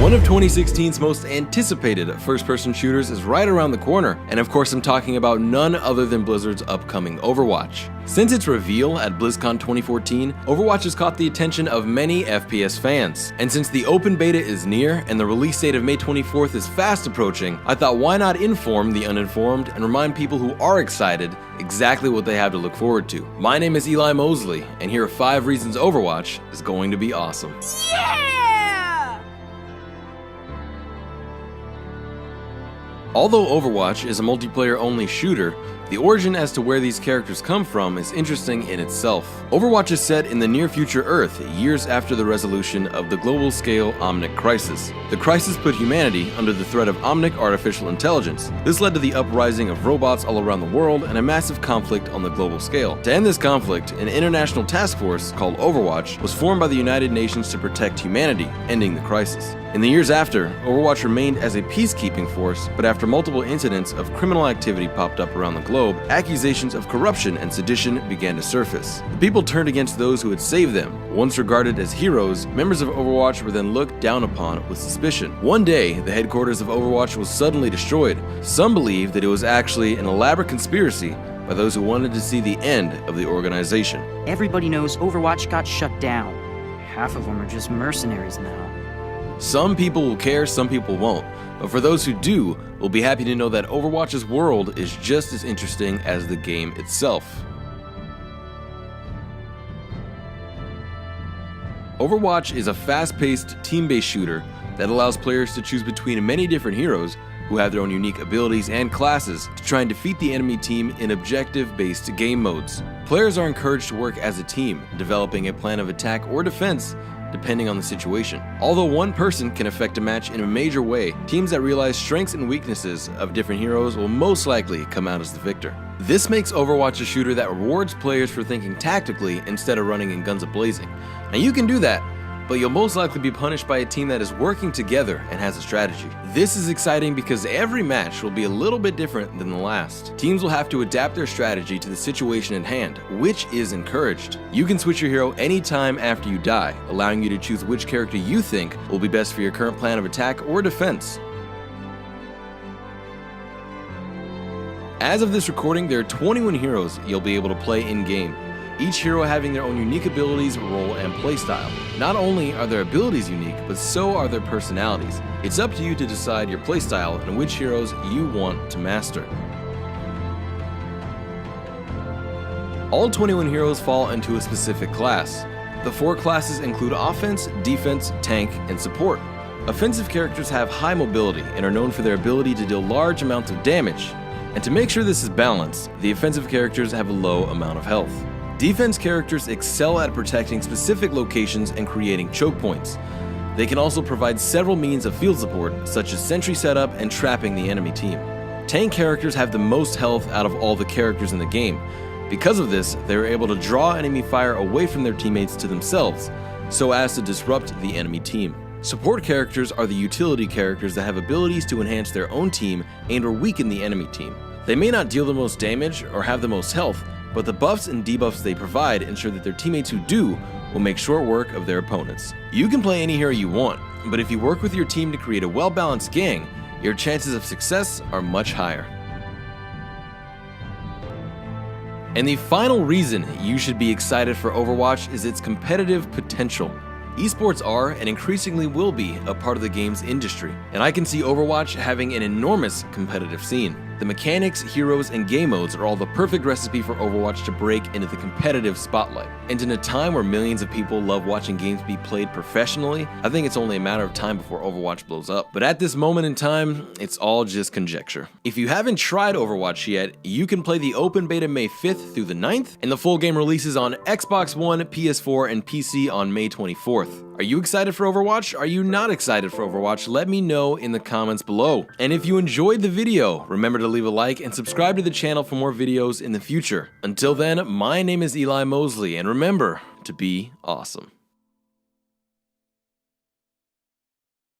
One of 2016's most anticipated first-person shooters is right around the corner, and of course I'm talking about none other than Blizzard's upcoming Overwatch. Since its reveal at BlizzCon 2014, Overwatch has caught the attention of many FPS fans. And since the open beta is near and the release date of May 24th is fast approaching, I thought why not inform the uninformed and remind people who are excited exactly what they have to look forward to. My name is Eli Mosley, and here are 5 reasons Overwatch is going to be awesome. Yeah! Although Overwatch is a multiplayer-only shooter, the origin as to where these characters come from is interesting in itself. Overwatch is set in the near-future Earth, years after the resolution of the global-scale Omnic Crisis. The crisis put humanity under the threat of Omnic artificial intelligence. This led to the uprising of robots all around the world and a massive conflict on the global scale. To end this conflict, an international task force called Overwatch was formed by the United Nations to protect humanity, ending the crisis. In the years after, Overwatch remained as a peacekeeping force, but after multiple incidents of criminal activity popped up around the globe, accusations of corruption and sedition began to surface. The people turned against those who had saved them. Once regarded as heroes, members of Overwatch were then looked down upon with suspicion. One day, the headquarters of Overwatch was suddenly destroyed. Some believe that it was actually an elaborate conspiracy by those who wanted to see the end of the organization. Everybody knows Overwatch got shut down. Half of them are just mercenaries now. Some people will care, some people won't. But for those who do, we'll be happy to know that Overwatch's world is just as interesting as the game itself. Overwatch is a fast-paced, team-based shooter that allows players to choose between many different heroes who have their own unique abilities and classes to try and defeat the enemy team in objective-based game modes. Players are encouraged to work as a team, developing a plan of attack or defense depending on the situation. Although one person can affect a match in a major way, teams that realize strengths and weaknesses of different heroes will most likely come out as the victor. This makes Overwatch a shooter that rewards players for thinking tactically instead of running in guns a-blazing. And you can do that, but you'll most likely be punished by a team that is working together and has a strategy. This is exciting because every match will be a little bit different than the last. Teams will have to adapt their strategy to the situation at hand, which is encouraged. You can switch your hero anytime after you die, allowing you to choose which character you think will be best for your current plan of attack or defense. As of this recording, there are 21 heroes you'll be able to play in-game, each hero having their own unique abilities, role, and playstyle. Not only are their abilities unique, but so are their personalities. It's up to you to decide your playstyle and which heroes you want to master. All 21 heroes fall into a specific class. The 4 classes include offense, defense, tank, and support. Offensive characters have high mobility and are known for their ability to deal large amounts of damage. And to make sure this is balanced, the offensive characters have a low amount of health. Defense characters excel at protecting specific locations and creating choke points. They can also provide several means of field support, such as sentry setup and trapping the enemy team. Tank characters have the most health out of all the characters in the game. Because of this, they are able to draw enemy fire away from their teammates to themselves, so as to disrupt the enemy team. Support characters are the utility characters that have abilities to enhance their own team and or weaken the enemy team. They may not deal the most damage or have the most health, but the buffs and debuffs they provide ensure that their teammates who do will make short work of their opponents. You can play any hero you want, but if you work with your team to create a well-balanced gang, your chances of success are much higher. And the final reason you should be excited for Overwatch is its competitive potential. Esports are, and increasingly will be, a part of the game's industry, and I can see Overwatch having an enormous competitive scene. The mechanics, heroes, and game modes are all the perfect recipe for Overwatch to break into the competitive spotlight. And in a time where millions of people love watching games be played professionally, I think it's only a matter of time before Overwatch blows up. But at this moment in time, it's all just conjecture. If you haven't tried Overwatch yet, you can play the open beta May 5th through the 9th, and the full game releases on Xbox One, PS4, and PC on May 24th. Are you excited for Overwatch? Are you not excited for Overwatch? Let me know in the comments below. And if you enjoyed the video, remember to leave a like and subscribe to the channel for more videos in the future. Until then, my name is Eli Mosley, and remember to be awesome.